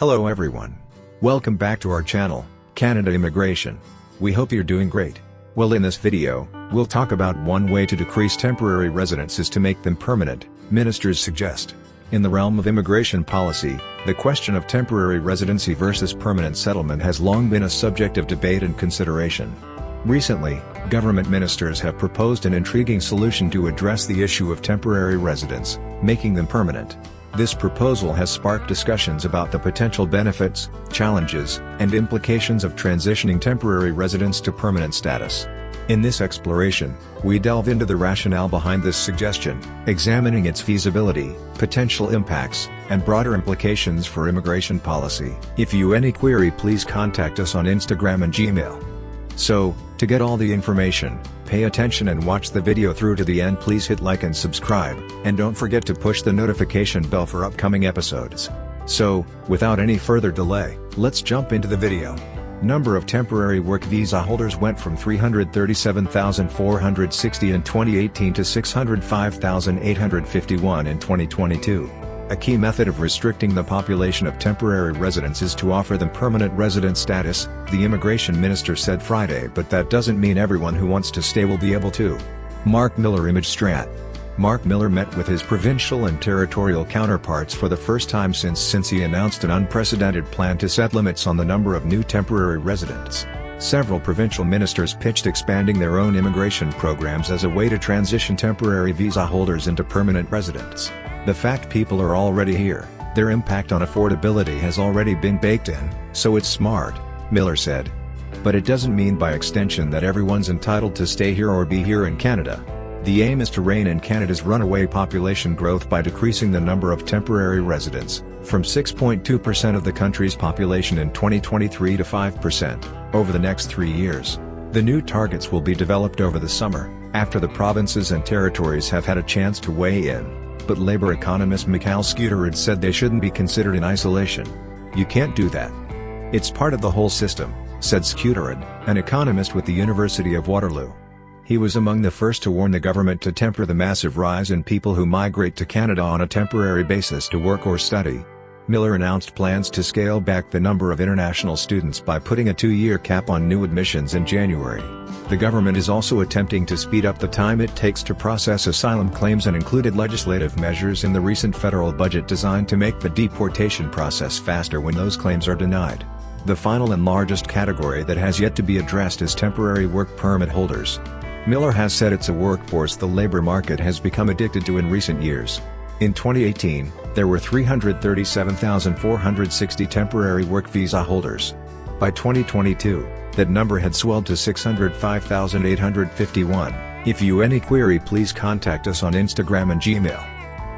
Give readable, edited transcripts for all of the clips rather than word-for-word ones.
Hello everyone. Welcome back to our channel, Canada Immigration. We hope you're doing great. Well, in this video, we'll talk about one way to decrease temporary residences to make them permanent, ministers suggest. In the realm of immigration policy, the question of temporary residency versus permanent settlement has long been a subject of debate and consideration. Recently, government ministers have proposed an intriguing solution to address the issue of temporary residence, making them permanent. This proposal has sparked discussions about the potential benefits, challenges, and implications of transitioning temporary residents to permanent status. In this exploration, we delve into the rationale behind this suggestion, examining its feasibility, potential impacts, and broader implications for immigration policy. If you have any query, please contact us on Instagram and Gmail. So, to get all the information, pay attention and watch the video through to the end. Please hit like and subscribe, and don't forget to push the notification bell for upcoming episodes. So, without any further delay, let's jump into the video. Number of temporary work visa holders went from 337,460 in 2018 to 605,851 in 2022. A key method of restricting the population of temporary residents is to offer them permanent resident status, the immigration minister said Friday, but that doesn't mean everyone who wants to stay will be able to. Marc Miller Image Strat. Marc Miller met with his provincial and territorial counterparts for the first time since he announced an unprecedented plan to set limits on the number of new temporary residents. Several provincial ministers pitched expanding their own immigration programs as a way to transition temporary visa holders into permanent residents. The fact people are already here, their impact on affordability has already been baked in, so it's smart, Miller said. But it doesn't mean by extension that everyone's entitled to stay here or be here in Canada. The aim is to rein in Canada's runaway population growth by decreasing the number of temporary residents, from 6.2% of the country's population in 2023 to 5%, over the next 3 years. The new targets will be developed over the summer, after the provinces and territories have had a chance to weigh in. But Labour economist Michael Scudderud said they shouldn't be considered in isolation. You can't do that. It's part of the whole system, said Scudderud, an economist with the University of Waterloo. He was among the first to warn the government to temper the massive rise in people who migrate to Canada on a temporary basis to work or study. Miller announced plans to scale back the number of international students by putting a 2-year cap on new admissions in January. The government is also attempting to speed up the time it takes to process asylum claims and included legislative measures in the recent federal budget designed to make the deportation process faster when those claims are denied. The final and largest category that has yet to be addressed is temporary work permit holders. Miller has said it's a workforce the labor market has become addicted to in recent years. In 2018, there were 337,460 temporary work visa holders. By 2022, that number had swelled to 605,851. If you have any query, please contact us on Instagram and Gmail.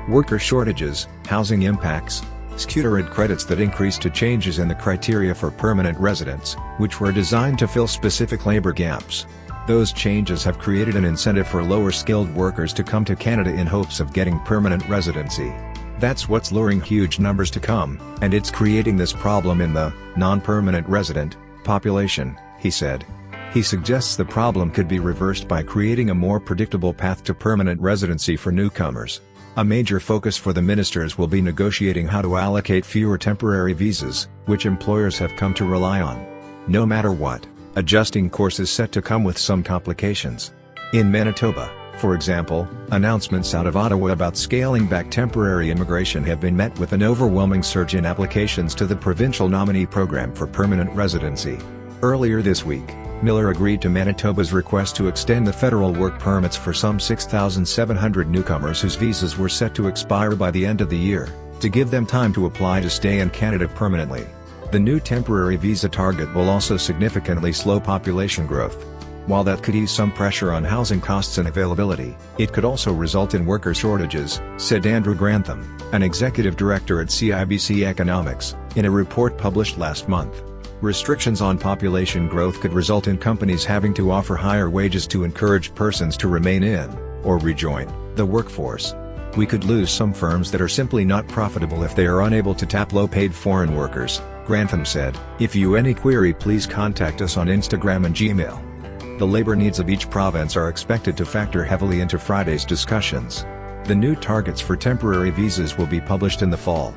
Worker shortages, housing impacts. Scudderud credits that increase to changes in the criteria for permanent residents, which were designed to fill specific labor gaps. Those changes have created an incentive for lower-skilled workers to come to Canada in hopes of getting permanent residency. That's what's luring huge numbers to come, and it's creating this problem in the non-permanent resident population, he said. He suggests the problem could be reversed by creating a more predictable path to permanent residency for newcomers. A major focus for the ministers will be negotiating how to allocate fewer temporary visas, which employers have come to rely on. No matter what, adjusting course is set to come with some complications. In Manitoba, for example, announcements out of Ottawa about scaling back temporary immigration have been met with an overwhelming surge in applications to the provincial nominee program for permanent residency. Earlier this week, Miller agreed to Manitoba's request to extend the federal work permits for some 6,700 newcomers whose visas were set to expire by the end of the year, to give them time to apply to stay in Canada permanently. The new temporary visa target will also significantly slow population growth. While that could ease some pressure on housing costs and availability, it could also result in worker shortages, said Andrew Grantham, an executive director at CIBC Economics, in a report published last month. Restrictions on population growth could result in companies having to offer higher wages to encourage persons to remain in, or rejoin, the workforce. We could lose some firms that are simply not profitable if they are unable to tap low-paid foreign workers, Grantham said. If you have any query, please contact us on Instagram and Gmail. The labor needs of each province are expected to factor heavily into Friday's discussions. The new targets for temporary visas will be published in the fall.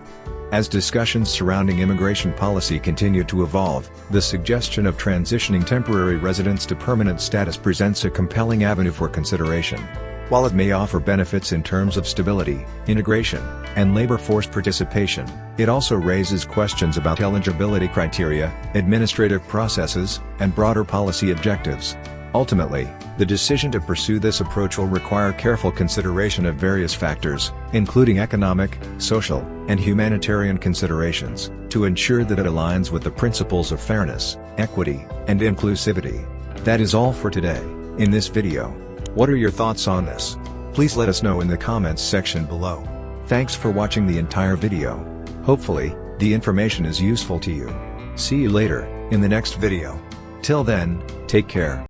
As discussions surrounding immigration policy continue to evolve, the suggestion of transitioning temporary residents to permanent status presents a compelling avenue for consideration. While it may offer benefits in terms of stability, integration, and labor force participation, it also raises questions about eligibility criteria, administrative processes, and broader policy objectives. Ultimately, the decision to pursue this approach will require careful consideration of various factors, including economic, social, and humanitarian considerations, to ensure that it aligns with the principles of fairness, equity, and inclusivity. That is all for today. In this video, what are your thoughts on this? Please let us know in the comments section below. Thanks for watching the entire video. Hopefully, the information is useful to you. See you later, in the next video. Till then, take care.